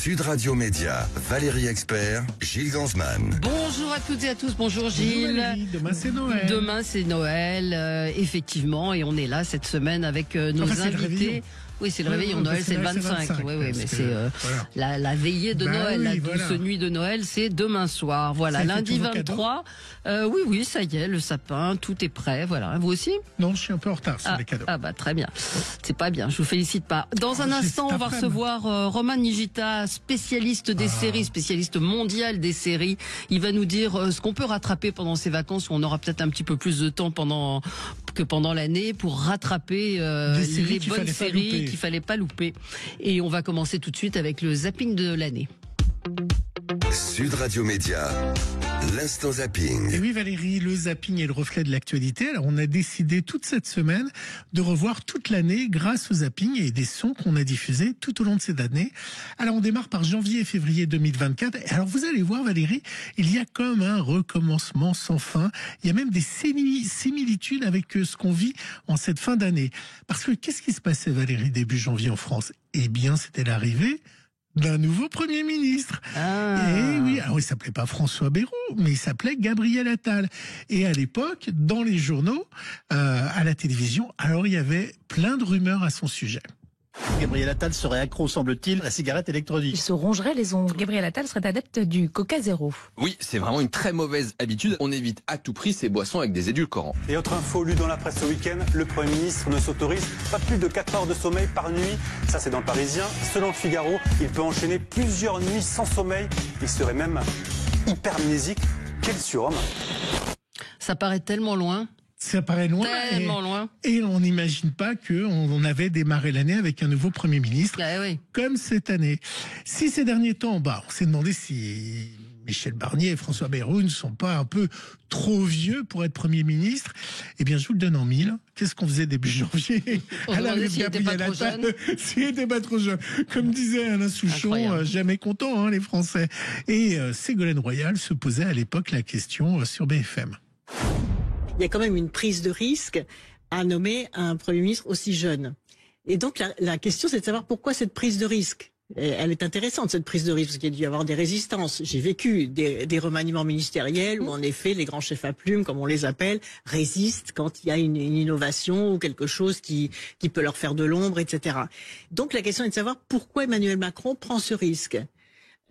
Sud Radio Média, Valérie Expert, Gilles Gansman. Bonjour à toutes et à tous, bonjour Gilles. Bonjour Valérie, demain c'est Noël. Demain c'est Noël, effectivement, et on est là cette semaine avec nos invités. Oui, c'est le réveillon. Noël, c'est le 25. Oui, mais c'est la veillée de Noël, la douce nuit de Noël, c'est demain soir. Voilà, ça lundi 23. Oui, ça y est, le sapin, tout est prêt. Voilà, vous aussi? Non, je suis un peu en retard sur les cadeaux. Ah bah très bien. C'est pas bien, je vous félicite pas. Dans un instant, on va recevoir Roman Nigita, spécialiste des séries, spécialiste mondial des séries. Il va nous dire ce qu'on peut rattraper pendant ces vacances, où on aura peut-être un petit peu plus de temps pendant l'année pour rattraper les bonnes séries qu'il fallait pas louper. Et on va commencer tout de suite avec le zapping de l'année. Sud Radio Média, l'instant zapping. Et oui Valérie, le zapping est le reflet de l'actualité. Alors on a décidé toute cette semaine de revoir toute l'année grâce au zapping et des sons qu'on a diffusés tout au long de cette année. Alors on démarre par janvier et février 2024. Et alors vous allez voir Valérie, il y a comme un recommencement sans fin. Il y a même des similitudes avec ce qu'on vit en cette fin d'année. Parce que qu'est-ce qui se passait Valérie début janvier en France? Eh bien c'était l'arrivée d'un nouveau Premier ministre. Et oui, alors il s'appelait pas François Bayrou, mais il s'appelait Gabriel Attal. Et à l'époque, dans les journaux, à la télévision, alors il y avait plein de rumeurs à son sujet. Gabriel Attal serait accro, semble-t-il, à la cigarette électronique. Il se rongerait les ongles. Gabriel Attal serait adepte du Coca Zéro. Oui, c'est vraiment une très mauvaise habitude. On évite à tout prix ces boissons avec des édulcorants. Et autre info lue dans la presse ce week-end, le Premier ministre ne s'autorise pas plus de 4 heures de sommeil par nuit. Ça, c'est dans le Parisien. Selon le Figaro, il peut enchaîner plusieurs nuits sans sommeil. Il serait même hypermnésique. Quel surhomme! Ça paraît tellement loin. Ça paraît loin. Tellement loin. Et on n'imagine pas qu'on avait démarré l'année avec un nouveau Premier ministre, comme cette année. Si ces derniers temps, on s'est demandé si Michel Barnier et François Bayrou ne sont pas un peu trop vieux pour être Premier ministre. Eh bien, je vous le donne en mille. Qu'est-ce qu'on faisait début janvier? S'il n'était pas trop jeune. S'il n'était pas trop jeune. Comme disait Alain Souchon, jamais content, les Français. Et Ségolène Royal se posait à l'époque la question sur BFM. Il y a quand même une prise de risque à nommer un Premier ministre aussi jeune. Et donc la question, c'est de savoir pourquoi cette prise de risque. Et elle est intéressante, cette prise de risque, parce qu'il y a dû y avoir des résistances. J'ai vécu des remaniements ministériels où en effet les grands chefs à plumes, comme on les appelle, résistent quand il y a une innovation ou quelque chose qui peut leur faire de l'ombre, etc. Donc la question est de savoir pourquoi Emmanuel Macron prend ce risque.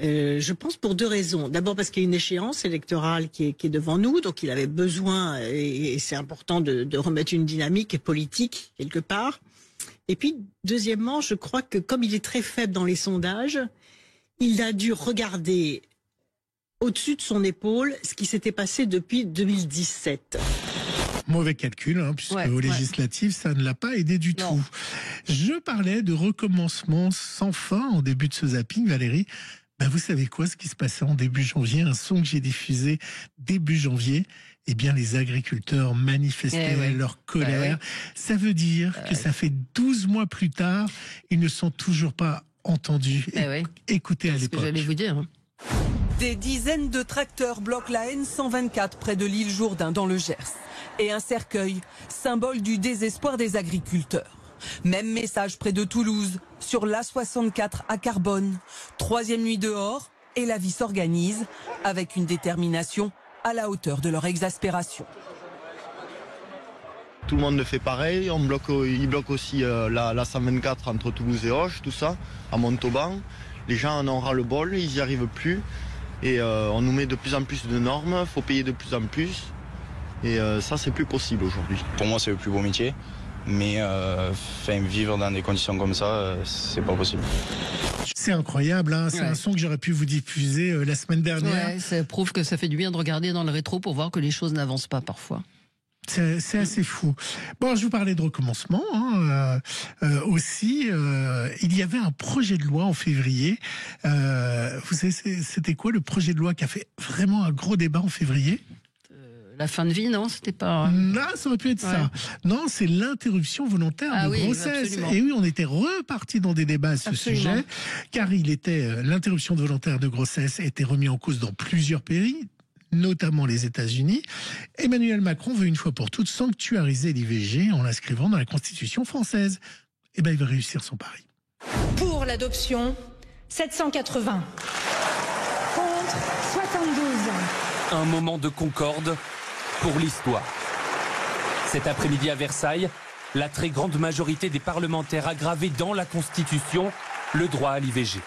Je pense pour deux raisons. D'abord parce qu'il y a une échéance électorale qui est devant nous, donc il avait besoin, et c'est important de remettre une dynamique politique quelque part. Et puis, deuxièmement, je crois que comme il est très faible dans les sondages, il a dû regarder au-dessus de son épaule ce qui s'était passé depuis 2017. Mauvais calcul, puisque aux législatives, ça ne l'a pas aidé du tout. Je parlais de recommencement sans fin en début de ce zapping, Valérie. Vous savez quoi, ce qui se passait en début janvier, un son que j'ai diffusé début janvier, eh bien les agriculteurs manifestaient leur colère. Ça veut dire que ça fait 12 mois plus tard, ils ne sont toujours pas entendus. Écoutez à l'époque. C'est ce que j'allais vous dire. Des dizaines de tracteurs bloquent la N124 près de l'île Jourdain dans le Gers. Et un cercueil, symbole du désespoir des agriculteurs. Même message près de Toulouse, sur l'A64 à Carbone. 3e nuit dehors, et la vie s'organise avec une détermination à la hauteur de leur exaspération. Tout le monde le fait pareil, il bloque aussi la 124 entre Toulouse et Auch, tout ça, à Montauban. Les gens en ont ras-le-bol, ils n'y arrivent plus. Et on nous met de plus en plus de normes, il faut payer de plus en plus. Et ça, c'est plus possible aujourd'hui. Pour moi, c'est le plus beau métier. Mais vivre dans des conditions comme ça, c'est pas possible. C'est incroyable, c'est un son que j'aurais pu vous diffuser la semaine dernière. Ça prouve que ça fait du bien de regarder dans le rétro pour voir que les choses n'avancent pas parfois. C'est assez fou. Bon, je vous parlais de recommencement aussi. Il y avait un projet de loi en février. Vous savez, c'était quoi le projet de loi qui a fait vraiment un gros débat en février? La fin de vie, non? C'était pas... Non, ça aurait pu être ça. Non, c'est l'interruption volontaire de grossesse. Absolument. Et oui, on était reparti dans des débats à ce sujet, car l'interruption volontaire de grossesse était remis en cause dans plusieurs pays, notamment les États-Unis. Emmanuel Macron veut une fois pour toutes sanctuariser l'IVG en l'inscrivant dans la Constitution française. Eh bien, il va réussir son pari. Pour l'adoption 780. Contre 72. Un moment de concorde pour l'histoire. Cet après-midi à Versailles, la très grande majorité des parlementaires a gravé dans la Constitution le droit à l'IVG.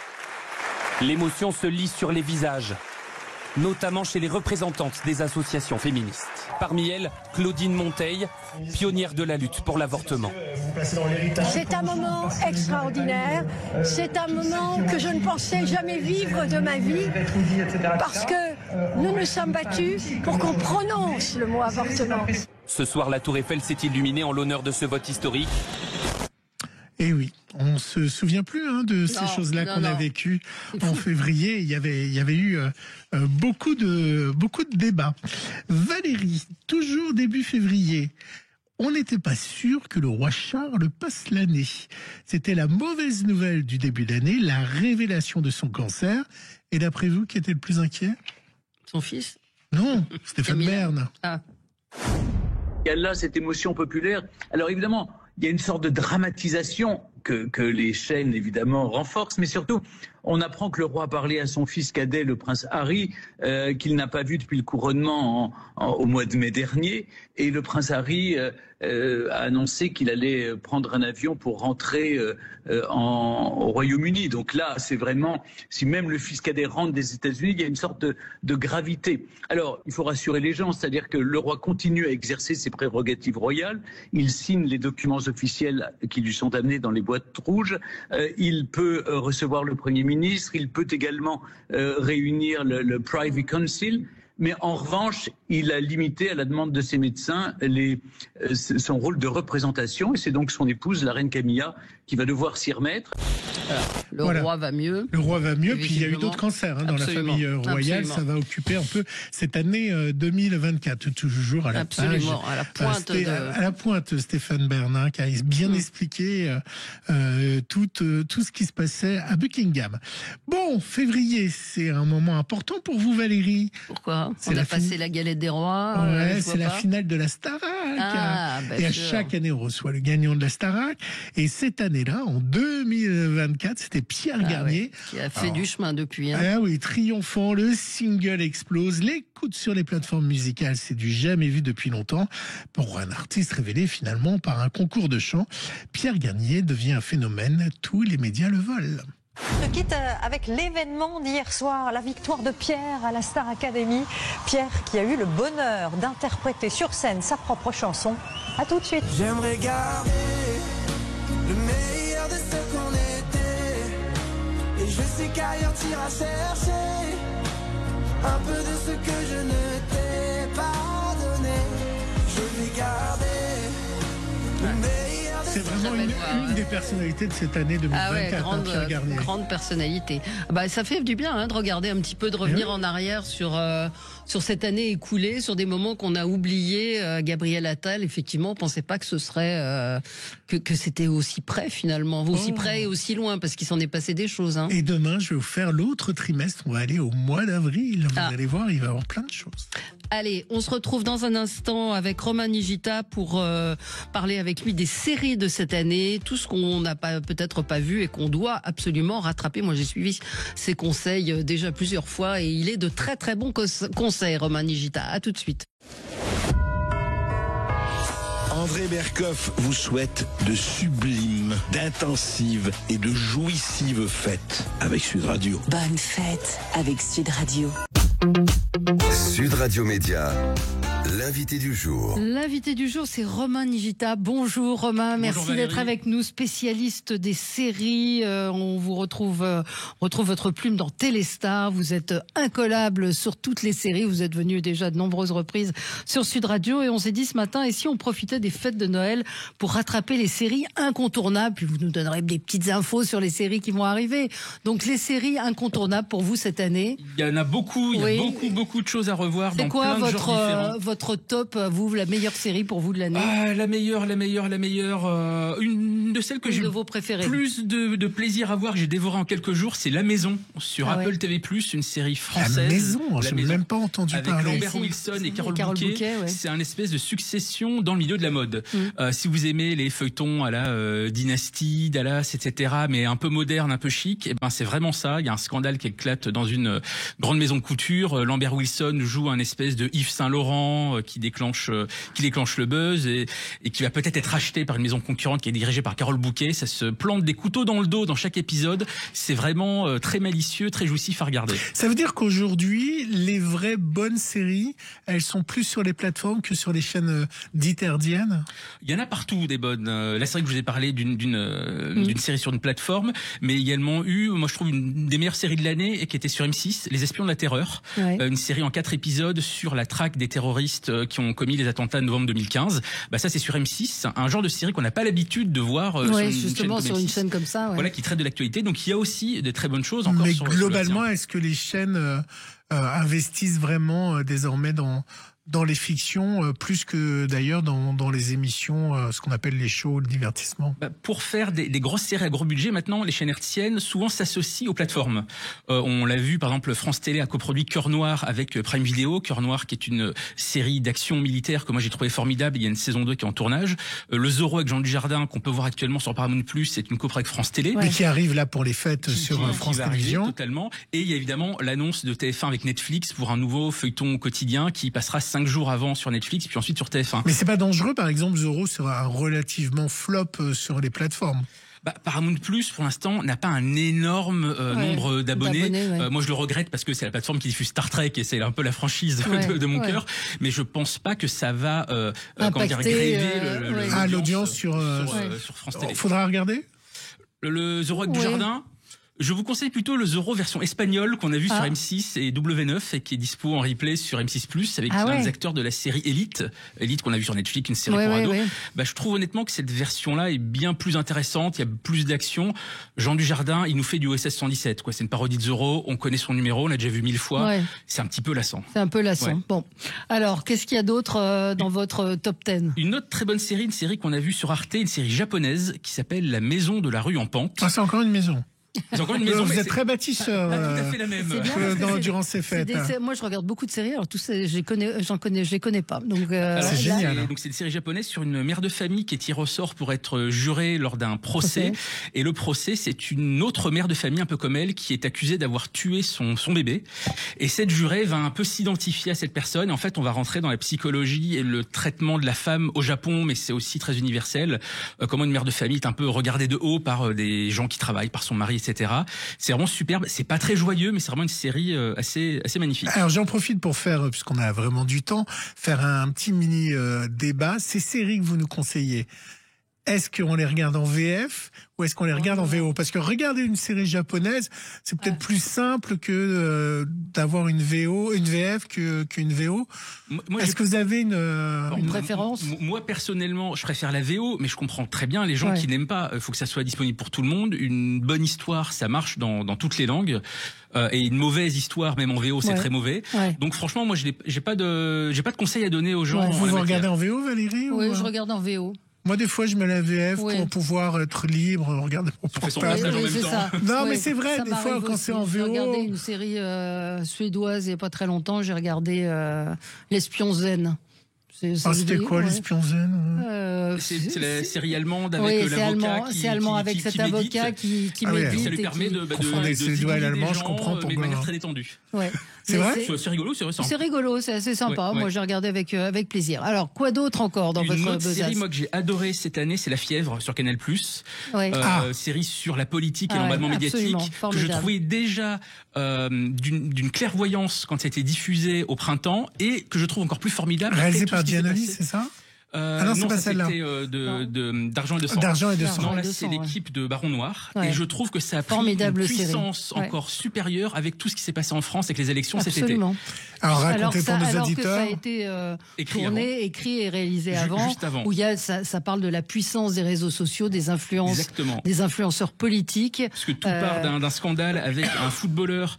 L'émotion se lit sur les visages, notamment chez les représentantes des associations féministes. Parmi elles, Claudine Monteil, pionnière de la lutte pour l'avortement. C'est un moment extraordinaire. C'est un moment que je ne pensais jamais vivre de ma vie parce que nous nous sommes battus pour qu'on prononce le mot avortement. Ce soir, la Tour Eiffel s'est illuminée en l'honneur de ce vote historique. Et oui, on se souvient plus de ces choses-là qu'on a vécues en février. Il y avait eu beaucoup de débats. Valérie, toujours début février, on n'était pas sûr que le roi Charles passe l'année. C'était la mauvaise nouvelle du début d'année, la révélation de son cancer. Et d'après vous, qui était le plus inquiet? Son fils? Non, Stéphane Bern. Ah. Il y a là cette émotion populaire. Alors évidemment, il y a une sorte de dramatisation que les chaînes évidemment renforcent, mais surtout on apprend que le roi a parlé à son fils cadet, le prince Harry, qu'il n'a pas vu depuis le couronnement au mois de mai dernier, et le prince Harry a annoncé qu'il allait prendre un avion pour rentrer au Royaume-Uni. Donc là, c'est vraiment, si même le fils cadet rentre des États-Unis, il y a une sorte de gravité. Alors, il faut rassurer les gens, c'est-à-dire que le roi continue à exercer ses prérogatives royales, il signe les documents officiels qui lui sont amenés dans les boîtes rouges, il peut recevoir le Premier ministre, il peut également réunir le Privy Council. Mais en revanche, il a limité à la demande de ses médecins son rôle de représentation, et c'est donc son épouse, la reine Camilla, qui va devoir s'y remettre. Le roi va mieux. Le roi va mieux, puis il y a eu d'autres cancers dans la famille royale. Absolument. Ça va occuper un peu cette année 2024, toujours à la page. À la pointe. À la pointe, Stéphane Bern, qui a bien expliqué tout ce qui se passait à Buckingham. Bon, février, c'est un moment important pour vous, Valérie. Pourquoi? On a passé la galette des rois. Ouais, c'est la finale de la Starac. Et à chaque année, on reçoit le gagnant de la Starac. Et cette année-là, en 2024, c'était Pierre Garnier. Qui a fait du chemin depuis. Ah oui, triomphant, le single explose, l'écoute sur les plateformes musicales, c'est du jamais vu depuis longtemps. Pour un artiste révélé finalement par un concours de chant, Pierre Garnier devient un phénomène, tous les médias le volent. Je quitte avec l'événement d'hier soir, la victoire de Pierre à la Star Academy. Pierre qui a eu le bonheur d'interpréter sur scène sa propre chanson. À tout de suite. J'aimerais garder le meilleur de ce qu'on était. Et je sais qu'ailleurs t'iras chercher un peu de ce que je ne t'ai pas donné. Je vais garder le meilleur. C'est vraiment une des personnalités de cette année 2024, Pierre Garnier. Grande personnalité. Bah, ça fait du bien de regarder un petit peu, de revenir en arrière sur cette année écoulée, sur des moments qu'on a oubliés. Gabriel Attal, effectivement, on pensait pas que ce serait que c'était aussi près finalement, aussi près et aussi loin, parce qu'il s'en est passé des choses. Et demain, je vais vous faire l'autre trimestre. On va aller au mois d'avril. Vous allez voir, il va y avoir plein de choses. Allez, on se retrouve dans un instant avec Romain Nigita pour parler avec lui des séries de cette année, tout ce qu'on n'a peut-être pas vu et qu'on doit absolument rattraper. Moi, j'ai suivi ses conseils déjà plusieurs fois et il est de très très bons conseils, Romain Nigita. À tout de suite. André Berkoff vous souhaite de sublimes, d'intensives et de jouissives fêtes avec Sud Radio. Bonne fête avec Sud Radio. Sud Radio Média, l'invité du jour. L'invité du jour, c'est Romain Nigita. Bonjour Romain, merci d'être avec nous, spécialiste des séries. On vous retrouve votre plume dans Téléstar. Vous êtes incollable sur toutes les séries. Vous êtes venu déjà de nombreuses reprises sur Sud Radio et on s'est dit ce matin, et si on profitait des fêtes de Noël pour rattraper les séries incontournables, puis vous nous donnerez des petites infos sur les séries qui vont arriver. Donc les séries incontournables pour vous cette année. Il y en a beaucoup, il y a beaucoup de choses à revoir dans plein de genres différents. Votre votre top, vous, la meilleure série pour vous de l'année? La meilleure. Une de celles que j'ai vos préférées. Plus de plaisir à voir, que j'ai dévoré en quelques jours, c'est La Maison sur Apple TV+, une série française. La Maison, je n'ai même pas entendu avec parler. Lambert Wilson et Carole Bouquet. C'est un espèce de succession dans le milieu de la mode. Si vous aimez les feuilletons à la Dynastie, Dallas, etc., mais un peu moderne, un peu chic, et ben c'est vraiment ça. Il y a un scandale qui éclate dans une grande maison de couture. Lambert Wilson joue un espèce de Yves Saint Laurent qui déclenche le buzz et qui va peut-être être acheté par une maison concurrente qui est dirigée par Carole Bouquet. Ça se plante des couteaux dans le dos dans chaque épisode. C'est vraiment très malicieux, très jouissif à regarder. Ça veut dire qu'aujourd'hui, les vraies bonnes séries, elles sont plus sur les plateformes que sur les chaînes dites hertziennes? Il y en a partout des bonnes. Là, c'est vrai que je vous ai parlé d'une série sur une plateforme, mais également moi je trouve une des meilleures séries de l'année et qui était sur M6, Les Espions de la Terreur. Une série en 4 épisodes sur la traque des terroristes qui ont commis les attentats de novembre 2015. Ça c'est sur M6, un genre de série qu'on n'a pas l'habitude de voir sur une chaîne comme ça. Voilà, qui traite de l'actualité. Donc il y a aussi de très bonnes choses encore. Mais globalement, est-ce que les chaînes investissent vraiment désormais dans les fictions, plus que d'ailleurs dans les émissions, ce qu'on appelle les shows de divertissement? Pour faire des grosses séries à gros budget, maintenant, les chaînes hertziennes souvent s'associent aux plateformes. On l'a vu, par exemple, France Télé a coproduit Cœur Noir avec Prime Video. Cœur Noir qui est une série d'action militaire que moi j'ai trouvé formidable. Il y a une saison 2 qui est en tournage. Le Zorro avec Jean Dujardin, qu'on peut voir actuellement sur Paramount+, c'est une copro avec France Télé. Et qui arrive là pour les fêtes sur France Télévisions. Totalement. Et il y a évidemment l'annonce de TF1 avec Netflix pour un nouveau feuilleton quotidien qui passera 5 jours avant sur Netflix, puis ensuite sur TF1. Mais c'est pas dangereux, par exemple, Zorro sera un relativement flop sur les plateformes. Paramount+, pour l'instant, n'a pas un énorme nombre d'abonnés. Moi, je le regrette parce que c'est la plateforme qui diffuse Star Trek et c'est un peu la franchise de mon cœur. Mais je pense pas que ça va gréver l'audience sur France Télé. Faudra regarder le Zorro avec Dujardin. Je vous conseille plutôt le Zorro version espagnole qu'on a vu sur M6 et W9 et qui est dispo en replay sur M6+, avec l'un des acteurs de la série Elite qu'on a vu sur Netflix, une série pour ados. Je trouve honnêtement que cette version-là est bien plus intéressante, il y a plus d'action. Jean Dujardin, il nous fait du OSS 117, quoi. C'est une parodie de Zorro, on connaît son numéro, on l'a déjà vu 1000 fois. C'est un petit peu lassant. Bon. Alors, qu'est-ce qu'il y a d'autre dans votre top 10? Une autre très bonne série, une série qu'on a vue sur Arte, une série japonaise qui s'appelle La Maison de la rue en pente. C'est encore une maison. Encore une maison, vous êtes très bâtisseur tout à fait la même. Durant ces fêtes. Moi, je regarde beaucoup de séries. Alors, je les connais pas. Donc, c'est génial. Donc, c'est une série japonaise sur une mère de famille qui est tirée au sort pour être jurée lors d'un procès. Et le procès, c'est une autre mère de famille, un peu comme elle, qui est accusée d'avoir tué son bébé. Et cette jurée va un peu s'identifier à cette personne. En fait, on va rentrer dans la psychologie et le traitement de la femme au Japon, mais c'est aussi très universel. Comment une mère de famille est un peu regardée de haut par des gens qui travaillent, par son mari, etc. C'est vraiment superbe. C'est pas très joyeux, mais c'est vraiment une série assez magnifique. Alors j'en profite pour faire, puisqu'on a vraiment du temps, faire un petit mini débat. Ces séries que vous nous conseillez, est-ce qu'on les regarde en VF ou est-ce qu'on les regarde en VO? Parce que regarder une série japonaise, c'est peut-être plus simple que d'avoir une VF qu'une VO. Est-ce que vous avez une préférence? Moi, personnellement, je préfère la VO, mais je comprends très bien les gens qui n'aiment pas. Il faut que ça soit disponible pour tout le monde. Une bonne histoire, ça marche dans toutes les langues. Et une mauvaise histoire, même en VO, c'est très mauvais. Donc franchement, moi, j'ai pas de conseils à donner aux gens. Vous regardez en VO, Valérie? Oui, je regarde en VO. Moi, des fois, je mets la VF pour pouvoir être libre, regarder mon portable. Non, mais c'est vrai, des fois, quand c'est en VO... J'ai regardé une série suédoise il n'y a pas très longtemps, j'ai regardé L'Espion Zen. C'était quoi, L'Espion Zen? C'est la série allemande avec l'avocat c'est allemand avec cet avocat qui médite. Ça lui permet de suédois et l'allemand, je comprends pourquoi. Mais de manière très détendue. C'est vrai? C'est rigolo, c'est récent. C'est rigolo, c'est assez sympa. Moi, j'ai regardé avec plaisir. Alors, quoi d'autre encore dans votre besace? Une série, moi, que j'ai adoré cette année, c'est La Fièvre sur Canal+. Série sur la politique et l'emballement médiatique que je trouvais déjà d'une clairvoyance quand c'était diffusé au printemps et que je trouve encore plus formidable. Réalisé par Giannoli, c'est ça? non, c'est pas celle-là. C'était d'Argent et de Sang. D'Argent et de Sang. Non, là, c'est l'équipe de Baron Noir. Ouais. Et je trouve que ça a pris Formidable une série. puissance encore supérieure avec tout ce qui s'est passé en France avec les élections Absolument. cet été. Alors, racontez pour nos alors auditeurs. que ça a été tourné, écrit et réalisé avant. Juste avant. Où il y a, ça parle de la puissance des réseaux sociaux, des influences, Exactement. des influenceurs politiques. Parce que tout part d'un scandale avec un footballeur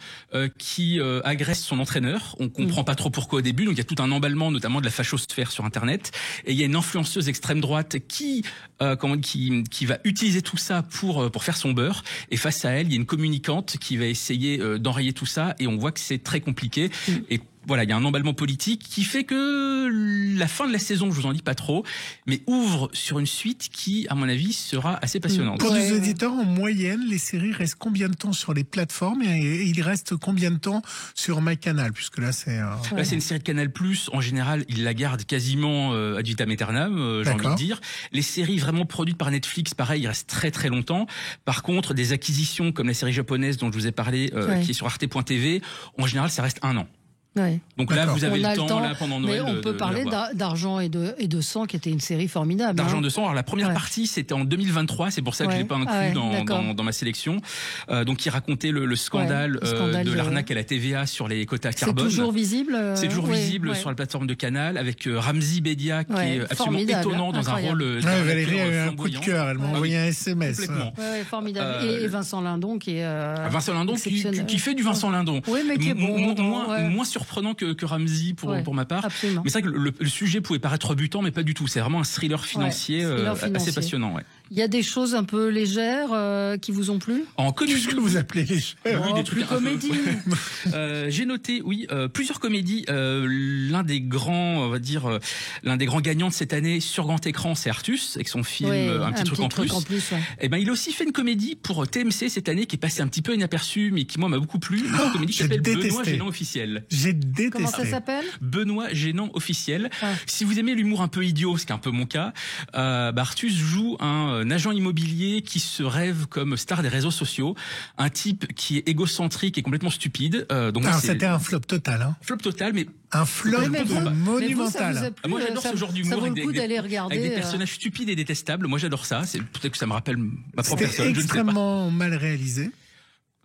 qui agresse son entraîneur. On comprend pas trop pourquoi au début. Donc il y a tout un emballement, notamment de la fachosphère sur Internet. Et il y a une influenceuse extrême droite qui va utiliser tout ça pour faire son beurre. Et face à elle, il y a une communicante qui va essayer d'enrayer tout ça. Et on voit que c'est très compliqué. Et voilà, il y a un emballement politique qui fait que la fin de la saison, je vous en dis pas trop, mais ouvre sur une suite qui, à mon avis, sera assez passionnante. Pour nos auditeurs, en moyenne, les séries restent combien de temps sur les plateformes et il reste combien de temps sur MyCanal, puisque là c'est Là, c'est une série de Canal+. En général, ils la gardent quasiment ad vitam aeternam, j'ai envie de dire. Les séries vraiment produites par Netflix, pareil, ils restent très très longtemps. Par contre, des acquisitions comme la série japonaise dont je vous ai parlé, qui est sur arte.tv, en général, ça reste 1 an. Ouais. Donc là, vous avez le temps, là, pendant mais Noël. on peut parler d'Argent et de Sang, qui était une série formidable. D'Argent de Sang. Alors la première partie, c'était en 2023. C'est pour ça que je l'ai pas inclus dans ma sélection. Donc qui racontait le scandale de l'arnaque à la TVA sur les quotas carbone. C'est toujours visible. C'est toujours visible sur la plateforme de Canal avec Ramzi Bedia qui est absolument étonnant dans un rôle. Valérie a eu un coup de cœur. Elle m'a envoyé un SMS. Complètement. Formidable. Et Vincent Lindon qui est. Vincent Lindon qui fait du Vincent Lindon. Oui, mais qui est bon. Moins surprenant que Ramzi pour ma part. Absolument. Mais c'est vrai que le sujet pouvait paraître rebutant, mais pas du tout. C'est vraiment un thriller financier, assez passionnant. Ouais. Il y a des choses un peu légères qui vous ont plu? En comédie. Qu'est-ce que vous appelez légères? Oui, des trucs comédie. J'ai noté, plusieurs comédies. L'un des grands gagnants de cette année sur grand écran, c'est Artus, avec son film Un petit truc en plus. Et ben, il a aussi fait une comédie pour TMC cette année qui est passée un petit peu inaperçue, mais qui moi m'a beaucoup plu. Une comédie qui s'appelle Benoît Gênant officiel. J'ai détesté. Comment ça s'appelle? Benoît Gênant officiel. Si vous aimez l'humour un peu idiot, ce qui est un peu mon cas, Artus joue un agent immobilier qui se rêve comme star des réseaux sociaux, un type qui est égocentrique et complètement stupide. Donc alors c'était un flop total. Hein. Flop total, mais un flop monumental. Mais vous, moi j'adore ce genre d'humour avec des personnages stupides et détestables. Moi j'adore ça. C'est peut-être que ça me rappelle ma propre personne. C'était extrêmement mal réalisé.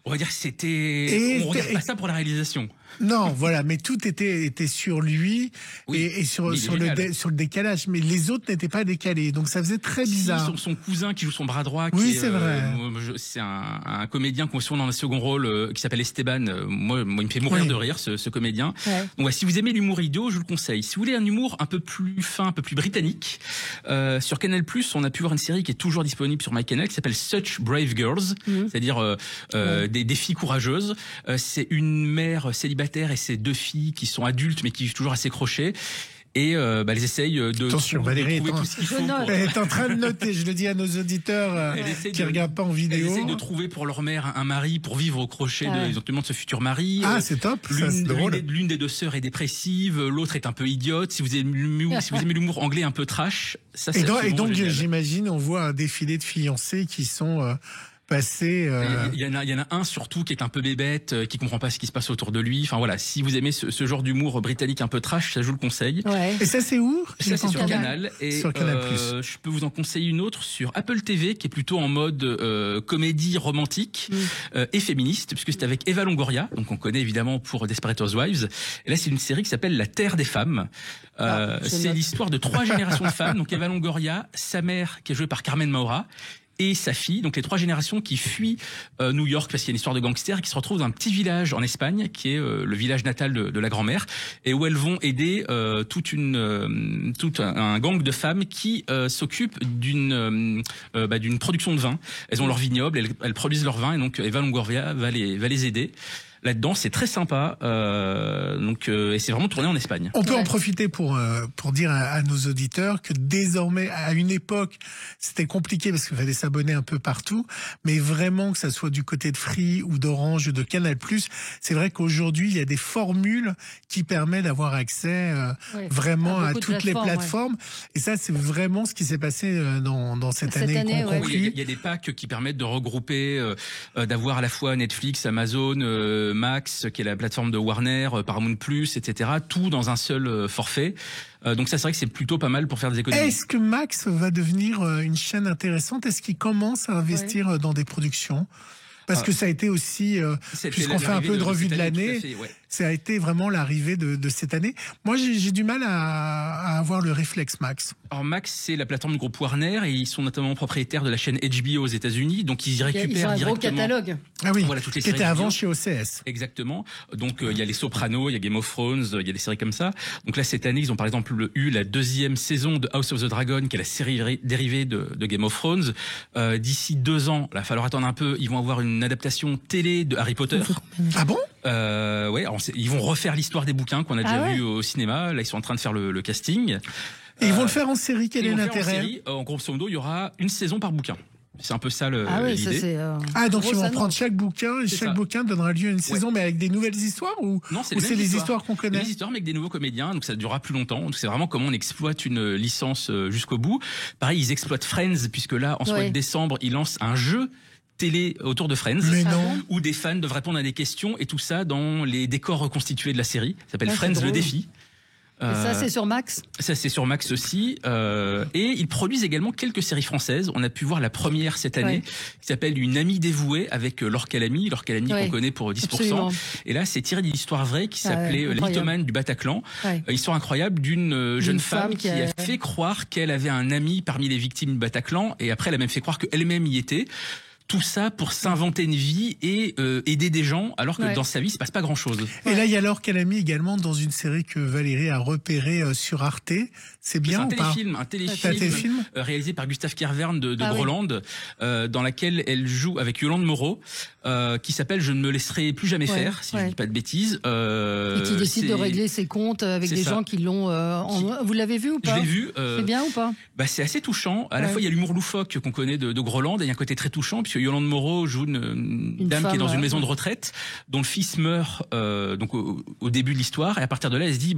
On va dire que on regarde pas ça pour la réalisation. Non, voilà, mais tout était sur lui et sur le décalage, mais les autres n'étaient pas décalés, donc ça faisait très bizarre. Son cousin qui joue son bras droit, c'est vrai. C'est un comédien qu'on voit dans un second rôle qui s'appelle Esteban. Moi, il me fait mourir de rire ce comédien. Donc si vous aimez l'humour idiot, je vous le conseille. Si vous voulez un humour un peu plus fin, un peu plus britannique, sur Canal+, on a pu voir une série qui est toujours disponible sur MyCanal qui s'appelle Such Brave Girls, c'est-à-dire des filles courageuses. C'est une mère célibataire et ses 2 filles qui sont adultes mais qui vivent toujours à ses crochets. Et elles essayent de Attention, Valérie trouver tout ce qu'il faut. Elle est en train de noter, je le dis à nos auditeurs qui ne regardent pas en vidéo. Elles essayent de trouver pour leur mère un mari pour vivre au crochet de ce futur mari. Ah, c'est top, c'est drôle. L'une des 2 sœurs est dépressive, l'autre est un peu idiote. Si vous aimez l'humour anglais un peu trash, ça c'est Et donc j'imagine, on voit un défilé de fiancés qui sont... Il y en a un surtout qui est un peu bébête, qui comprend pas ce qui se passe autour de lui. Enfin voilà, si vous aimez ce genre d'humour britannique un peu trash, ça je vous le conseille. Et ça c'est où? Ça c'est sur Canal. Et sur Canal+. Je peux vous en conseiller une autre sur Apple TV qui est plutôt en mode comédie romantique et féministe, puisque c'est avec Eva Longoria, donc on connaît évidemment pour Desperate Housewives. Et là c'est une série qui s'appelle La Terre des femmes. C'est l'histoire de 3 générations de femmes. Donc Eva Longoria, sa mère qui est jouée par Carmen Maura, et sa fille, donc les 3 générations qui fuient New York parce qu'il y a une histoire de gangsters et qui se retrouvent dans un petit village en Espagne qui est le village natal de la grand-mère et où elles vont aider tout un gang de femmes qui s'occupent d'une production de vin. Elles ont leur vignoble, elles produisent leur vin et donc Eva Longoria va les aider. Là-dedans, c'est très sympa, et c'est vraiment tourné en Espagne. On peut en profiter pour dire à nos auditeurs que désormais, à une époque, c'était compliqué parce qu'il fallait s'abonner un peu partout, mais vraiment que ça soit du côté de Free ou d'Orange ou de Canal+, c'est vrai qu'aujourd'hui, il y a des formules qui permettent d'avoir accès vraiment à toutes les plateformes. Et ça, c'est vraiment ce qui s'est passé dans cette année. Il y a des packs qui permettent de regrouper, d'avoir à la fois Netflix, Amazon, Max, qui est la plateforme de Warner, Paramount+, etc. Tout dans un seul forfait. Donc ça, c'est vrai que c'est plutôt pas mal pour faire des économies. Est-ce que Max va devenir une chaîne intéressante? Est-ce qu'il commence à investir dans des productions? Parce que ça a été aussi, puisqu'on fait un peu de revue de l'année, ça a été vraiment l'arrivée de cette année. Moi, j'ai du mal à avoir le réflexe Max. Alors Max, c'est la plateforme du groupe Warner et ils sont notamment propriétaires de la chaîne HBO aux États-Unis, donc ils y récupèrent ils ont un directement. gros catalogue. Ah oui, voilà, toutes les qui était séries avant HBO. chez OCS. Exactement. Donc il y a les Sopranos, il y a Game of Thrones, il y a des séries comme ça. Donc là cette année, ils ont par exemple eu la 2e saison de House of the Dragon, qui est la série dérivée de Game of Thrones. D'ici 2 ans, là, il va falloir attendre un peu. Ils vont avoir une adaptation télé de Harry Potter. Ah bon? Ouais. Alors, ils vont refaire l'histoire des bouquins qu'on a déjà vu au cinéma. Là, ils sont en train de faire le casting. Et ils vont le faire en série. Quel est l'intérêt? En grosso modo, il y aura une saison par bouquin. C'est un peu ça l'idée. Donc ils vont prendre chaque bouquin et chaque bouquin donnera lieu à une saison, mais avec des nouvelles histoires ou c'est les histoires qu'on connaît? Les histoires, mais avec des nouveaux comédiens, donc ça durera plus longtemps. Donc c'est vraiment comment on exploite une licence jusqu'au bout. Pareil, ils exploitent Friends, puisque là, en ce mois de décembre, ils lancent un jeu télé autour de Friends, où des fans doivent répondre à des questions, et tout ça dans les décors reconstitués de la série. Ça s'appelle Friends le défi. Et ça, c'est sur Max? Ça, c'est sur Max aussi. Et ils produisent également quelques séries françaises. On a pu voir la première cette année, qui s'appelle Une amie dévouée, avec Laure Calamy qu'on connaît pour 10%. Absolument. Et là, c'est tiré d'une histoire vraie qui s'appelait Lithoman du Bataclan. Histoire incroyable d'une jeune femme qui a fait croire qu'elle avait un ami parmi les victimes du Bataclan, et après, elle a même fait croire qu'elle-même y était. Tout ça pour s'inventer une vie et aider des gens, alors que dans sa vie, il se passe pas grand-chose. Et là, il y a Laure Calamy également dans une série que Valérie a repérée sur Arte. C'est bien ou pas? Un téléfilm réalisé par Gustave Kervern de Groland, dans laquelle elle joue avec Yolande Moreau, qui s'appelle Je ne me laisserai plus jamais faire, si je dis pas de bêtises. Et qui décide de régler ses comptes avec des gens qui l'ont... Vous l'avez vu ou pas? Je l'ai vu. C'est bien ou pas? C'est assez touchant. À la fois, il y a l'humour loufoque qu'on connaît de Groland, et il y a un côté très touchant, puisque Yolande Moreau joue une dame qui est dans une maison de retraite, dont le fils meurt donc au début de l'histoire, et à partir de là, elle se dit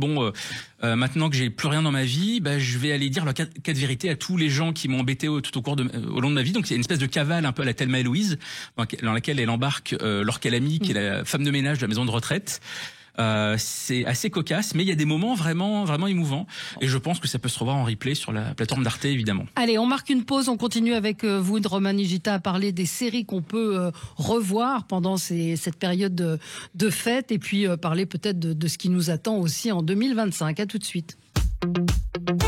maintenant que j'ai plus rien dans ma vie, je vais aller dire leur cas de vérité à tous les gens qui m'ont embêté tout au long de ma vie. Donc il y a une espèce de cavale un peu à la Thelma et Louise, dans laquelle elle embarque Laure Calamy, qui est la femme de ménage de la maison de retraite. C'est assez cocasse, mais il y a des moments vraiment, vraiment émouvants, et je pense que ça peut se revoir en replay sur la plateforme d'Arte, évidemment. Allez, on marque une pause, on continue avec vous, Roman Nigita, à parler des séries qu'on peut revoir pendant cette période de fête, et puis parler peut-être de ce qui nous attend aussi en 2025. À tout de suite.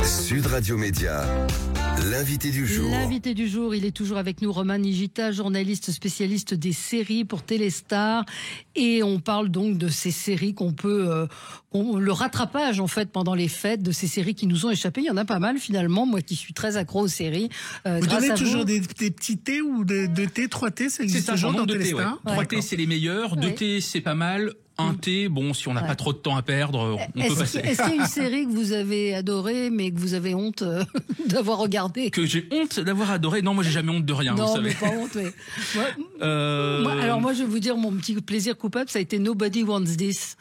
Sud Radio Média, l'invité du jour. L'invité du jour, il est toujours avec nous, Roman Nigita, journaliste spécialiste des séries pour Téléstar. Et on parle donc de ces séries qu'on peut... le rattrapage, en fait, pendant les fêtes, de ces séries qui nous ont échappé. Il y en a pas mal, finalement. Moi qui suis très accro aux séries. Vous donnez toujours des petits thés ou de thé, 3 thés, ça existe toujours dans Téléstar? 3 thés, c'est les meilleurs. 2 thés, c'est pas mal. Un thé, si on n'a pas trop de temps à perdre, on peut passer. Est-ce qu'il y a une série que vous avez adorée, mais que vous avez honte d'avoir regardée? Que j'ai honte d'avoir adoré? Non, moi j'ai jamais honte de rien, vous savez. Non, mais pas honte, alors moi je vais vous dire, mon petit plaisir coupable, ça a été Nobody Wants This.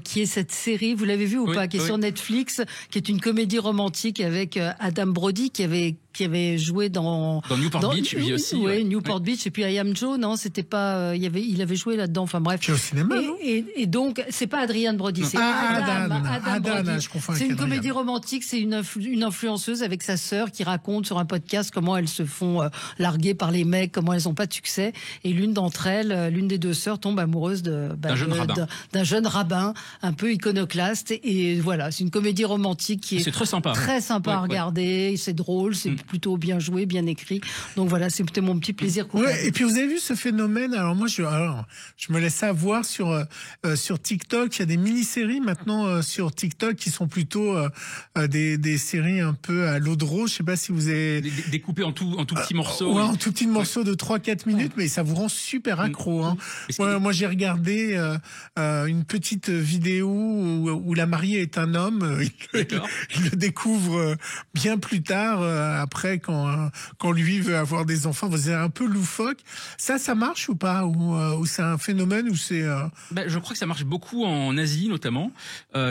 Qui est cette série, vous l'avez vu ou pas, qui est sur Netflix, qui est une comédie romantique avec Adam Brody qui avait joué dans Newport Beach, lui aussi. Oui, Newport Beach, et puis I Am Joe, non, c'était pas, il avait joué là-dedans, enfin bref. Qui est au cinéma, non? Et donc, c'est pas Adrian Brody, c'est Adam Brody. Je confonds. C'est une comédie romantique, c'est une influenceuse avec sa sœur qui raconte sur un podcast comment elles se font larguer par les mecs, comment elles ont pas de succès, et l'une d'entre elles, l'une des deux sœurs tombe amoureuse d'un jeune rabbin un peu iconoclaste, et voilà, c'est une comédie romantique qui est très sympa, à regarder, c'est drôle, c'est plutôt bien joué, bien écrit, donc voilà, c'était mon petit plaisir coupable. Et puis vous avez vu ce phénomène, alors moi je me laisse ça voir sur TikTok, il y a des mini-séries maintenant sur TikTok qui sont plutôt des séries un peu à l'eau de rose, je sais pas si vous avez... Découpées en tout petits morceaux. En tout petits morceaux de 3-4 minutes, mais ça vous rend super accro. Moi j'ai regardé une petite vidéo où la mariée est un homme, il le découvre bien plus tard, après quand lui veut avoir des enfants, c'est un peu loufoque. Ça marche ou pas, ou c'est un phénomène, ou c'est... Je crois que ça marche beaucoup en Asie notamment.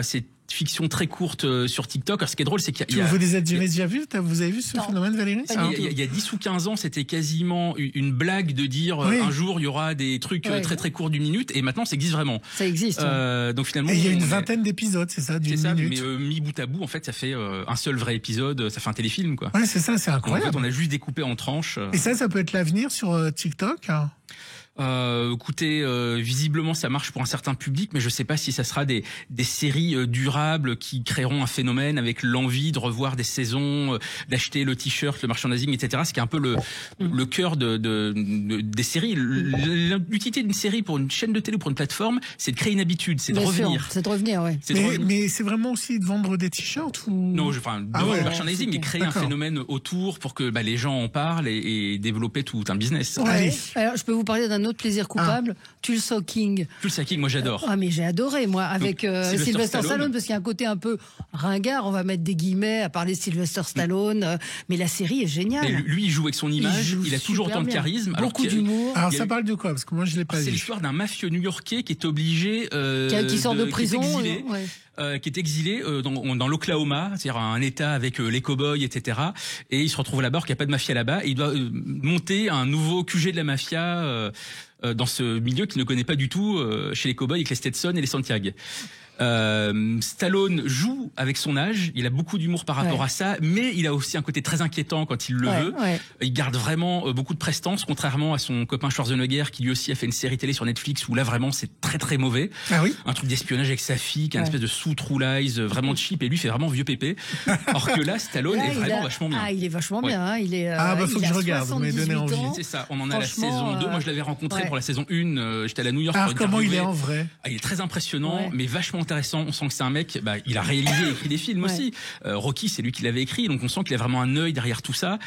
C'est fiction très courte sur TikTok. Alors, ce qui est drôle, c'est qu'il y a... Vous les avez déjà vus? Vous avez vu ce phénomène, Valérie? Il y a 10 ou 15 ans, c'était quasiment une blague de dire un jour, il y aura des trucs très très courts d'une minute, et maintenant, ça existe vraiment. Ça existe. Donc finalement... Et il y a une vingtaine d'épisodes, c'est ça, d'une minute. Mais mis bout à bout, en fait, ça fait un seul vrai épisode, ça fait un téléfilm, quoi. Ouais, c'est ça, c'est incroyable. En fait, on a juste découpé en tranches. Et ça peut être l'avenir sur TikTok, hein? Écoutez, visiblement ça marche pour un certain public, mais je sais pas si ça sera des séries durables qui créeront un phénomène avec l'envie de revoir des saisons, d'acheter le t-shirt, le merchandising, etc. Ce qui est un peu le cœur des séries. L'utilité d'une série pour une chaîne de télé ou pour une plateforme, c'est de créer une habitude, c'est de revenir. C'est de revenir, ouais. Mais c'est vraiment aussi de vendre des t-shirts ou... Non, de vendre le merchandising et créer un phénomène autour pour que les gens en parlent et développer tout un business. Ouais. Alors, je peux vous parler d'un autre plaisir coupable, Tulsa King. Tulsa King, moi j'adore. Ah mais j'ai adoré moi avec Sylvester Stallone parce qu'il y a un côté un peu ringard, on va mettre des guillemets à parler de Sylvester Stallone, mais la série est géniale. Mais lui il joue avec son image, il a toujours autant de charisme, beaucoup d'humour. Alors ça parle de quoi? Parce que moi je l'ai pas vu. C'est l'histoire d'un mafieux new-yorkais qui est obligé qui sort de prison, qui est exilé dans l'Oklahoma, c'est-à-dire un État avec les cow-boys, etc. Et il se retrouve là-bas, qu'il n'y a pas de mafia là-bas, et il doit monter un nouveau QG de la mafia dans ce milieu qu'il ne connaît pas du tout chez les cow-boys avec les Stetson et les Santiago. Stallone joue avec son âge, il a beaucoup d'humour par rapport à ça, mais il a aussi un côté très inquiétant quand il le veut. Il garde vraiment beaucoup de prestance, contrairement à son copain Schwarzenegger qui lui aussi a fait une série télé sur Netflix où là vraiment c'est très très mauvais. Un truc d'espionnage avec sa fille, qui a une espèce de sous True Lies vraiment cheap, et lui fait vraiment vieux pépé. Alors que là Stallone est vraiment vachement bien. Ah, il est vachement bien, hein. Il est faut que je regarde, vous m'avez donné envie. C'est ça, on en a la saison 2, moi je l'avais rencontré pour la saison 1, j'étais à la New York. Alors comment il est en vrai? Il est très impressionnant, mais vachement intéressant. On sent que c'est un mec, il a réalisé et écrit des films aussi. Rocky, c'est lui qui l'avait écrit, donc on sent qu'il a vraiment un œil derrière tout ça,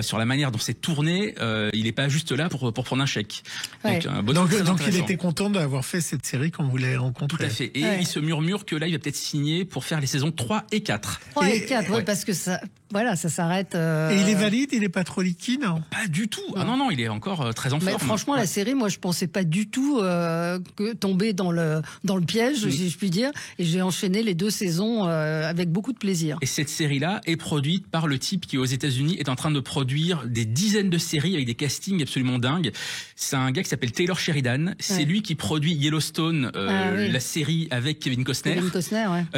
sur la manière dont c'est tourné. Il n'est pas juste là pour prendre un chèque. Donc il était content d'avoir fait cette série quand vous l'avez rencontré. Tout à fait. Et il se murmure que là, il va peut-être signer pour faire les saisons 3 et 4. 3 et 4, parce que ça... Voilà, ça s'arrête. Et il est valide, il est pas trop liquide, non? Pas du tout. Ah non, il est encore très en forme. Franchement, la série, moi, je pensais pas du tout que tomber dans le piège, si je puis dire. Et j'ai enchaîné les 2 saisons avec beaucoup de plaisir. Et cette série-là est produite par le type qui, aux États-Unis, est en train de produire des dizaines de séries avec des castings absolument dingues. C'est un gars qui s'appelle Taylor Sheridan. C'est lui qui produit Yellowstone, la série avec Kevin Costner.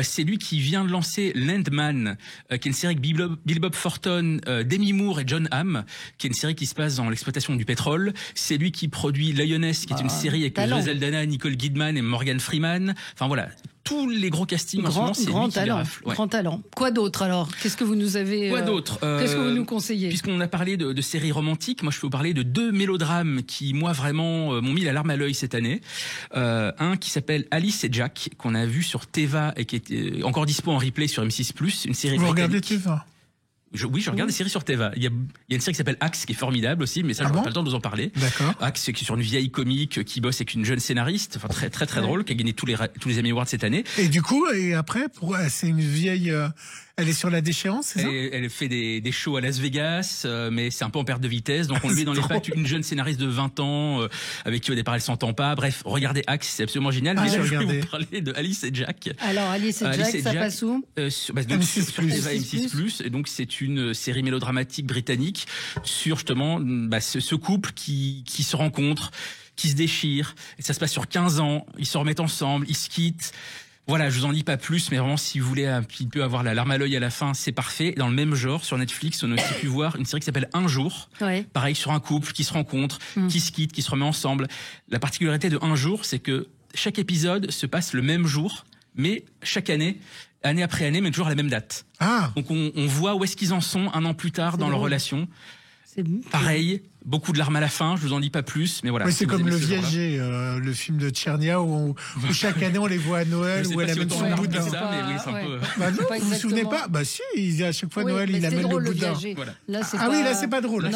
C'est lui qui vient de lancer Landman, qui est une série avec Bill Bob Thornton, Demi Moore et John Hamm, qui est une série qui se passe dans l'exploitation du pétrole. C'est lui qui produit Lioness, qui est une série avec Zoe Saldana, Nicole Kidman et Morgan Freeman. Enfin voilà, tous les gros castings en ce moment, c'est lui qui les rafle. Grand talent. Quoi d'autre alors? Qu'est-ce que vous nous avez Quoi d'autre Qu'est-ce que vous nous conseillez? Puisqu'on a parlé de séries romantiques, moi je peux vous parler de 2 mélodrames qui, moi vraiment, m'ont mis la larme à l'œil cette année. Un qui s'appelle Alice et Jack, qu'on a vu sur Teva et qui est encore dispo en replay sur M6+, une série britannique. Vous regardez Teva? Oui, je regarde des séries sur Teva. Il y a une série qui s'appelle Axe qui est formidable aussi, mais ça, je n'aurai pas le temps de vous en parler. D'accord. Axe, qui est sur une vieille comique qui bosse avec une jeune scénariste, enfin très très très drôle, qui a gagné tous les Emmy Awards cette année. Et du coup, après, c'est une vieille. Elle est sur la déchéance, c'est ça? Elle fait des shows à Las Vegas, mais c'est un peu en perte de vitesse. Donc on lui met dans les pattes une jeune scénariste de 20 ans, avec qui au départ elle s'entend pas. Bref, regardez Axe, c'est absolument génial. Mais là, je vais vous parler de Alice et Jack. Alors Alice et Jack, ça passe où? Sur M6+. Et donc c'est une série mélodramatique britannique sur justement ce couple qui se rencontre, qui se déchire. Et ça se passe sur 15 ans. Ils se remettent ensemble, ils se quittent. Voilà, je vous en dis pas plus, mais vraiment, si vous voulez un petit peu avoir la larme à l'œil à la fin, c'est parfait. Dans le même genre, sur Netflix, on a aussi pu voir une série qui s'appelle Un jour. Pareil, sur un couple qui se rencontre, qui se quitte, qui se remet ensemble. La particularité de Un jour, c'est que chaque épisode se passe le même jour, mais chaque année après année, mais toujours à la même date. Donc on voit où est-ce qu'ils en sont un an plus tard dans leur relation. Pareil, beaucoup de larmes à la fin, je vous en dis pas plus, mais voilà. Oui, c'est comme Le Viager, le film de Tchernia, où chaque année on les voit à Noël, où elle amène son boudin. Non, vous vous souvenez pas? Bah si, à chaque fois Noël, il amène le boudin. Voilà. Oui, là c'est pas drôle. Là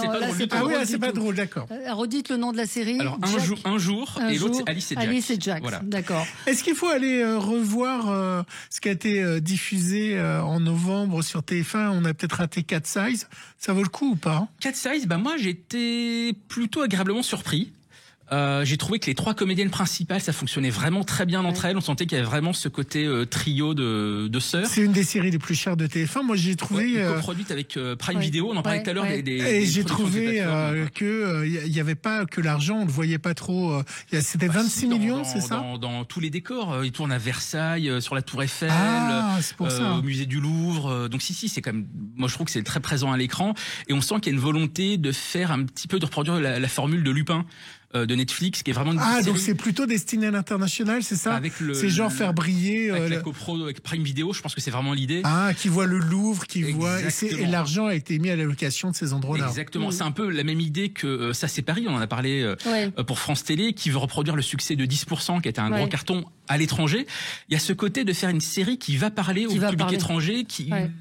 c'est pas drôle, d'accord. Redites le nom de la série. Alors Un jour, et l'autre c'est Alice et Jack. Alice et Jack, voilà. d'accord. Est-ce qu'il faut aller revoir ce qui a été diffusé en novembre sur TF1? On a peut-être raté Cat Size. Ça vaut le coup ou pas? Cat Size, moi j'ai été plutôt agréablement surpris. J'ai trouvé que les 3 comédiennes principales, ça fonctionnait vraiment très bien entre elles. On sentait qu'il y avait vraiment ce côté trio de sœurs. C'est une des séries les plus chères de TF1. Moi, j'ai trouvé coproduite avec Prime Video. On en parlait tout à l'heure. Et j'ai trouvé que il y avait pas que l'argent, on le voyait pas trop. C'était 26 millions, c'est ça? Dans tous les décors, ils tournent à Versailles, sur la Tour Eiffel, c'est pour ça. au musée du Louvre. Donc si, c'est quand même. Moi, je trouve que c'est très présent à l'écran, et on sent qu'il y a une volonté de faire un petit peu de reproduire la formule de Lupin. De Netflix, qui est vraiment une donc c'est plutôt destiné à l'international, c'est ça? C'est genre faire briller avec la copro avec Prime Video, je pense que c'est vraiment l'idée. Qui voit le Louvre, qui voit et l'argent a été mis à l'allocation de ces endroits-là. Exactement, c'est un peu la même idée que Ça c'est Paris, on en a parlé pour France Télé, qui veut reproduire le succès de 10% qui était un gros carton à l'étranger. Il y a ce côté de faire une série qui va parler au public étranger,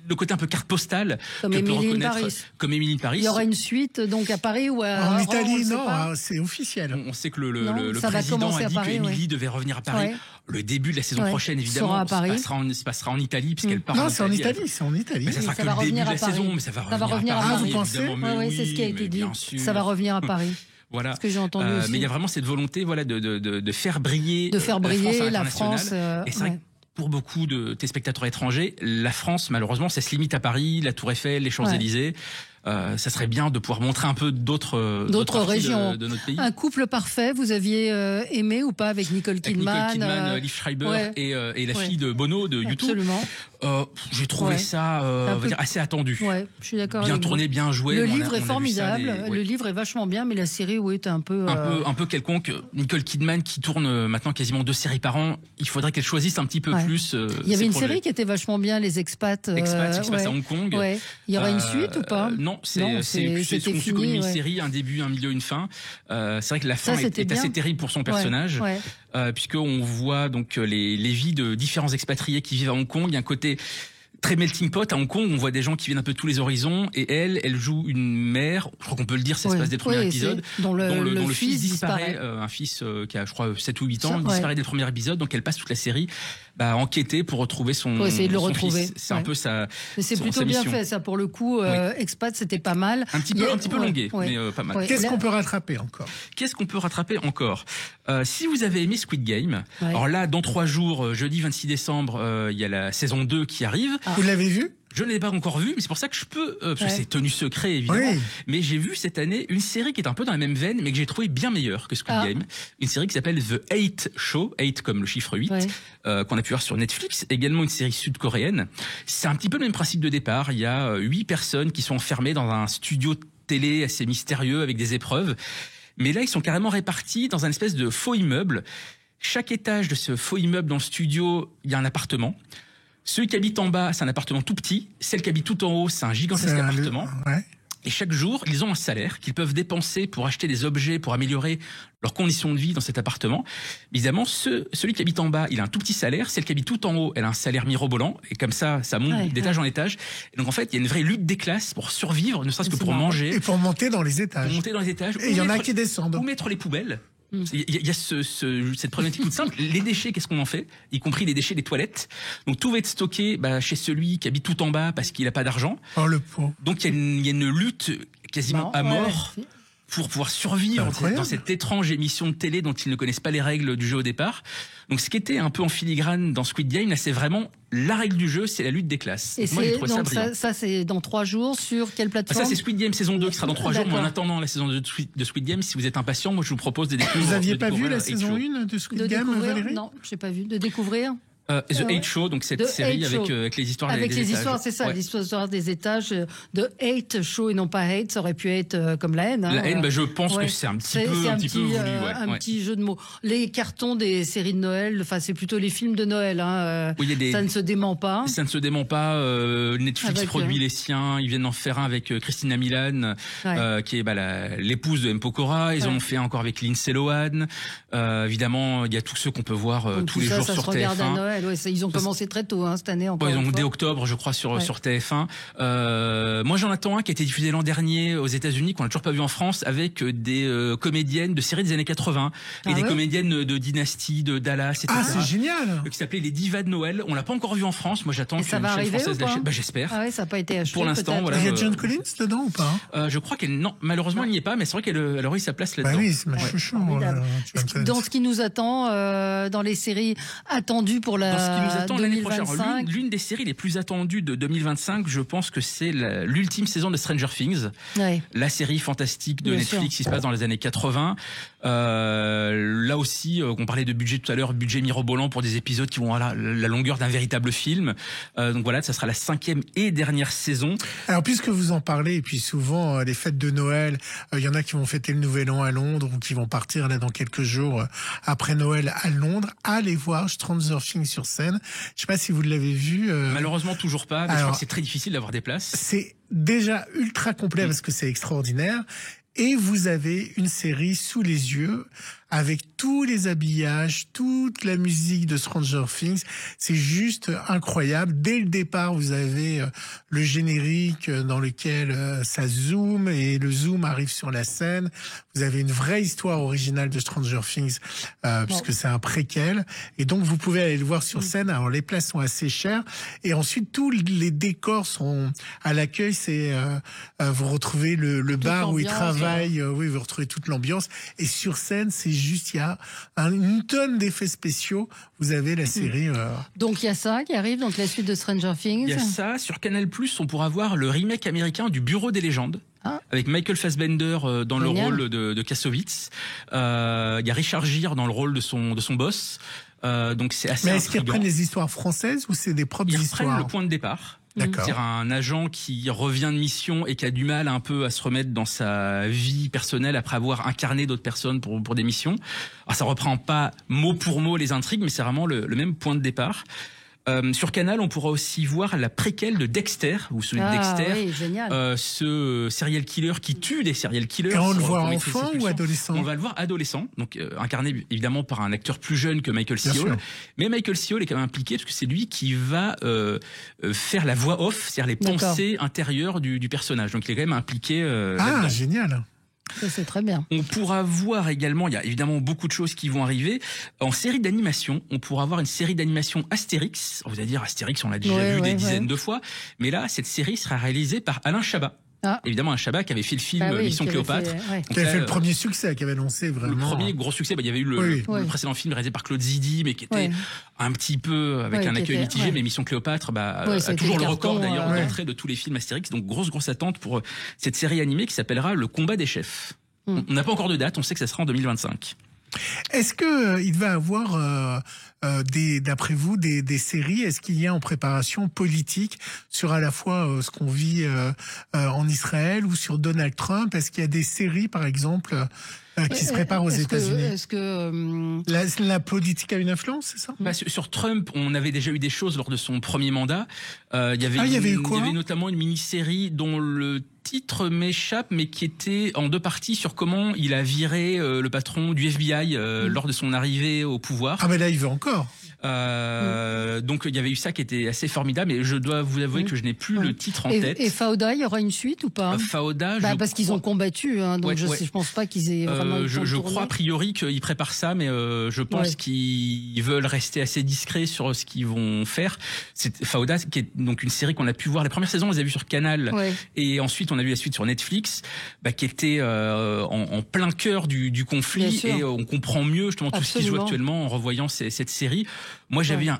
le côté un peu carte postale comme Émilie in Paris. Comme Émilie in Paris. Il y aura une suite donc à Paris ou en Italie, non, c'est officiel. On sait que le président a dit qu'Émilie devait revenir à Paris. Le début de la saison prochaine, évidemment, se passera en Italie, puisqu'elle part. Non, c'est en Italie, c'est en Italie. Mais ça sera que le début de la saison, mais ça va revenir à Paris. Vous pensez? Oui, c'est ce qui a été dit. Ça va revenir à Paris. Voilà. Ce que j'ai entendu aussi. Mais il y a vraiment cette volonté, de faire briller, la France. Et c'est vrai que pour beaucoup de téléspectateurs étrangers, la France, malheureusement, ça se limite à Paris, la Tour Eiffel, les Champs-Élysées. Ça serait bien de pouvoir montrer un peu d'autres régions de notre pays. Un couple parfait, vous aviez aimé ou pas avec Nicole Kidman, Liv Schreiber et la fille de Bono de U2. Absolument. J'ai trouvé ça assez attendu. Ouais, je suis d'accord. Bien tourné, bien joué. Le livre est formidable. Le livre est vachement bien, mais la série, est un peu quelconque. Nicole Kidman qui tourne maintenant quasiment 2 séries par an. Il faudrait qu'elle choisisse un petit peu plus. Il y avait une série qui était vachement bien, Les Expats. Expats qui se passe à Hong Kong. Il y aura une suite ou pas? Non, c'est une mini-série, un début, un milieu, une fin. C'est vrai que la fin est assez terrible pour son personnage, puisqu'on voit donc les vies de différents expatriés qui vivent à Hong Kong. Il y a un côté très melting pot à Hong Kong. On voit des gens qui viennent un peu de tous les horizons, et elle joue une mère. Je crois qu'on peut le dire, ça se passe dès le premier épisode, dont le fils disparaît. Un fils qui a, je crois, 7 ou 8 ans, disparaît dès le premier épisode. Donc elle passe toute la série enquêter pour retrouver pour essayer de le retrouver. C'est un peu ça. C'est plutôt bien fait, ça, pour le coup. Expat, c'était pas mal. Un petit peu longué, mais pas mal. Qu'est-ce qu'on peut rattraper encore? Si vous avez aimé Squid Game, alors là, dans 3 jours, jeudi 26 décembre, il y a la saison 2 qui arrive. Vous l'avez vu? Je ne l'ai pas encore vu, mais c'est pour ça que je peux, parce que c'est tenu secret évidemment. Mais j'ai vu cette année une série qui est un peu dans la même veine, mais que j'ai trouvé bien meilleure que Squid Game. Une série qui s'appelle The 8 Show, 8 comme le chiffre 8, qu'on a pu voir sur Netflix. Également une série sud-coréenne. C'est un petit peu le même principe de départ. Il y a 8 personnes qui sont enfermées dans un studio télé assez mystérieux avec des épreuves. Mais là, ils sont carrément répartis dans un espèce de faux immeuble. Chaque étage de ce faux immeuble dans le studio, il y a un appartement. Ceux qui habitent en bas, c'est un appartement tout petit. Celle qui habite tout en haut, c'est un gigantesque appartement. Et chaque jour, ils ont un salaire qu'ils peuvent dépenser pour acheter des objets, pour améliorer leurs conditions de vie dans cet appartement. Évidemment, celui qui habite en bas, il a un tout petit salaire. Celle qui habite tout en haut, elle a un salaire mirobolant. Et comme ça monte d'étage en étage. Et donc, en fait, il y a une vraie lutte des classes pour survivre, ne serait-ce que pour manger. Et pour monter dans les étages. Et il y en a qui descendent. Où mettre les poubelles. Il y a cette problématique toute simple. Les déchets, qu'est-ce qu'on en fait? Y compris les déchets des toilettes. Donc tout va être stocké chez celui qui habite tout en bas parce qu'il n'a pas d'argent. Oh, le pauvre. Donc il y a une lutte quasiment à mort pour pouvoir survivre dans cette étrange émission de télé dont ils ne connaissent pas les règles du jeu au départ. Donc ce qui était un peu en filigrane dans Squid Game, là c'est vraiment la règle du jeu, c'est la lutte des classes. Et moi j'ai trouvé ça brillant. Ça c'est dans 3 jours sur quelle plateforme? Ça c'est Squid Game saison 2 qui sera dans 3 jours, mais en attendant la saison 2 de Squid Game, si vous êtes impatient, moi je vous propose de découvrir. Vous aviez pas vu la saison 1 de Squid Game, Valérie? Non, j'ai pas vu. De découvrir The 8 Show, donc cette série avec les histoires des étages. Avec les histoires, c'est ça, l'histoire des étages. The 8 Show et non pas hate, ça aurait pu être comme la haine. La haine, je pense que c'est un petit peu voulu. Un petit jeu de mots. Les cartons des séries de Noël, enfin c'est plutôt les films de Noël. Ça ne se dément pas. Ça ne se dément pas. Netflix produit les siens. Ils viennent en faire un avec Christina Milian, qui est l'épouse de M. Pokora. Ils en ont fait un encore avec Lindsay Lohan. Évidemment, il y a tous ceux qu'on peut voir tous les jours sur TF1. Ils ont commencé très tôt cette année encore. Ils ont dès octobre, je crois, sur TF1. Moi, j'en attends un qui a été diffusé l'an dernier aux États-Unis, qu'on n'a toujours pas vu en France, avec des comédiennes de séries des années 80 et des comédiennes de Dynasty, de Dallas, etc. Ah, c'est génial. Qui s'appelait Les Divas de Noël. On l'a pas encore vu en France. Moi, j'attends qu'une chaîne française l'achète. J'espère. Ah ouais, ça n'a pas été acheté. Pour l'instant, voilà. Il y a John Collins dedans ou pas? Je crois qu'elle, non, malheureusement, elle n'y est pas, mais c'est vrai qu'elle aurait eu sa place là-dedans. Bah oui, c'est ma chouchou. Dans ce qui nous attend, dans les séries attendues pour la dans ce qui nous attend l'année prochaine. L'une des séries les plus attendues de 2025, je pense que c'est l'ultime saison de Stranger Things. Ouais. La série fantastique de Netflix qui se passe dans les années 80. Là aussi, on parlait de budget tout à l'heure, budget mirobolant pour des épisodes qui vont à la longueur d'un véritable film. Donc voilà, ça sera la 5e et dernière saison. Alors puisque vous en parlez, et puis souvent les fêtes de Noël, il y en a qui vont fêter le Nouvel An à Londres ou qui vont partir là dans quelques jours après Noël à Londres. Allez voir Stranger Things sur scène. Je sais pas si vous l'avez vu. Malheureusement toujours pas, mais je crois que c'est très difficile d'avoir des places. C'est déjà ultra complet parce que c'est extraordinaire. Et vous avez une série sous les yeux avec tous les habillages, toute la musique de Stranger Things. C'est juste incroyable. Dès le départ, vous avez le générique dans lequel ça zoome et le zoom arrive sur la scène. Vous avez une vraie histoire originale de Stranger Things puisque c'est un préquel. Et donc, vous pouvez aller le voir sur scène. Alors, les places sont assez chères. Et ensuite, tous les décors sont à l'accueil. C'est vous retrouvez le bar où ils travaillent. Oui, vous retrouvez toute l'ambiance. Et sur scène, c'est juste, il y a une tonne d'effets spéciaux. Vous avez la série. Donc il y a ça qui arrive, donc la suite de Stranger Things. Il y a ça. Sur Canal+, on pourra voir le remake américain du Bureau des légendes. Avec Michael Fassbender dans le rôle de Kassovitz. Il y a Richard Gere dans le rôle de son boss. Donc c'est assez Mais est-ce qu'ils reprennent les histoires françaises ou c'est des propres histoires? Ils reprennent le point de départ. C'est-à-dire un agent qui revient de mission et qui a du mal un peu à se remettre dans sa vie personnelle après avoir incarné d'autres personnes pour des missions. Alors ça reprend pas mot pour mot les intrigues, mais c'est vraiment le même point de départ. Sur Canal, on pourra aussi voir la préquelle de Dexter, ou celui de Dexter, ce serial killer qui tue des serial killers. Et on le voit enfant ou adolescent? On va le voir adolescent, donc incarné évidemment par un acteur plus jeune que Michael C. Hall. Mais Michael C. Hall est quand même impliqué parce que c'est lui qui va faire la voix off, c'est-à-dire les pensées intérieures du personnage. Donc il est quand même impliqué. Ah, génial. Ça, c'est très bien. On pourra voir également, il y a évidemment beaucoup de choses qui vont arriver. En série d'animation, on pourra voir une série d'animation Astérix. Vous allez dire, Astérix, on l'a déjà vu des dizaines de fois. Mais là, cette série sera réalisée par Alain Chabat. Évidemment, un Chabat qui avait fait le film Mission Cléopâtre. Qui avait fait le premier succès, qui avait lancé vraiment. Le premier gros succès, il y avait eu le précédent film réalisé par Claude Zidi, mais qui était un petit peu avec un accueil mitigé. Mais Mission Cléopâtre a toujours le record d'ailleurs d'entrée de tous les films Astérix. Donc grosse attente pour cette série animée qui s'appellera Le Combat des chefs. On n'a pas encore de date, on sait que ça sera en 2025. Est-ce que il va avoir d'après vous des séries? Est-ce qu'il y a en préparation politique sur à la fois ce qu'on vit en Israël ou sur Donald Trump? Est-ce qu'il y a des séries par exemple qui se préparent aux États-Unis? Est-ce que la politique a une influence, c'est ça? Sur Trump, on avait déjà eu des choses lors de son premier mandat. Il y avait notamment une mini-série dont le titre m'échappe, mais qui était en 2 parties sur comment il a viré le patron du FBI lors de son arrivée au pouvoir. Ah mais là il veut encore. Donc il y avait eu ça qui était assez formidable, et je dois vous avouer que je n'ai plus le titre en tête. Et Fauda, il y aura une suite ou pas? Fauda, parce qu'ils ont combattu, donc je pense pas qu'ils aient vraiment je crois a priori qu'ils préparent ça, mais je pense qu'ils veulent rester assez discrets sur ce qu'ils vont faire. C'est Fauda, qui est donc une série qu'on a pu voir. La première saison, on les a vues sur Canal, et ensuite on a vu la suite sur Netflix, qui était en plein cœur du conflit, et on comprend mieux justement tout ce qui se joue actuellement en revoyant cette série. Moi, j'avais une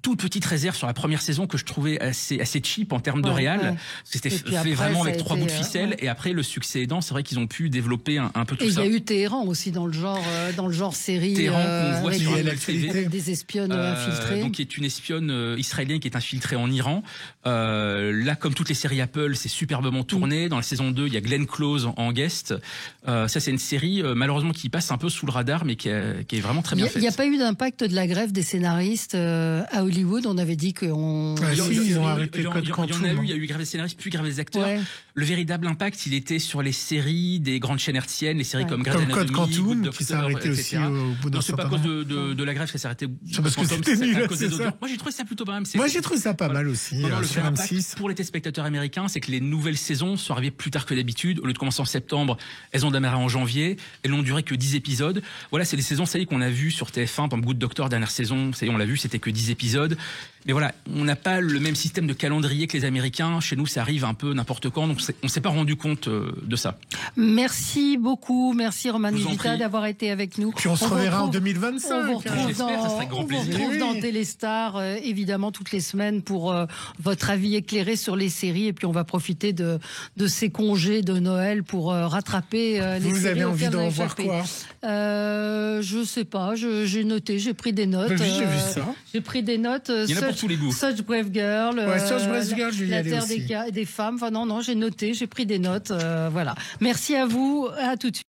toute petite réserve sur la première saison que je trouvais assez cheap en termes de réal. C'était fait vraiment avec 3 bouts de ficelle, et après le succès aidant, c'est vrai qu'ils ont pu développer un peu tout ça. Et il y a eu Téhéran aussi dans le genre série. Téhéran qu'on voit sur avec des espionnes infiltrées. Donc qui est une espionne israélienne qui est infiltrée en Iran. Là, comme toutes les séries Apple, c'est superbement tourné. Dans la saison 2, il y a Glenn Close en guest. Ça, c'est une série malheureusement qui passe un peu sous le radar, mais qui est vraiment très bien faite. Il n'y a pas eu d'impact de la grève des scénaristes à Hollywood Hollywood, on avait dit qu'on... ils ont arrêté Code Quantum. Il y a eu grave les scénaristes, puis grave les acteurs. Ouais. Le véritable impact, il était sur les séries des grandes chaînes hertziennes, les séries comme Grey's Anatomy, Code Quantum, Good qui s'est Doctor, arrêté aussi au bout d'un certain temps. C'est pas à cause de la grève que ça s'est arrêté. Parce que c'était nul, c'est ça. Moi, j'ai trouvé ça plutôt pas mal. Moi, j'ai trouvé ça pas mal aussi. Le vrai impact pour les téléspectateurs américains, c'est que les nouvelles saisons sont arrivées plus tard que d'habitude. Au lieu de commencer en septembre, elles ont démarré en janvier. Elles n'ont duré que 10 épisodes. Voilà, c'est les saisons, ça y est, qu'on a vues sur TF1, par exemple Good Doctor, dernière saison, ça y est, on l'a vu, c'était que 10 épisodes. Mais voilà, on n'a pas le même système de calendrier que les Américains. Chez nous, ça arrive un peu n'importe quand, donc on s'est pas rendu compte de ça. Merci beaucoup, merci Roman Nigita d'avoir été avec nous. Puis on se reverra en 2025. On vous retrouve dans Téléstar, évidemment, toutes les semaines pour votre avis éclairé sur les séries. Et puis on va profiter de ces congés de Noël pour rattraper les séries. Vous avez envie d'en voir quoi? Je sais pas, j'ai noté, j'ai pris des notes. Oui, j'ai vu ça. J'ai pris des notes. Il y en a pour tous les goûts. Such Brave Girl. Such Brave Girl, je vais y aller aussi. La Terre des femmes. Enfin non, j'ai noté, j'ai pris des notes. Voilà. Merci à vous, à tout de suite.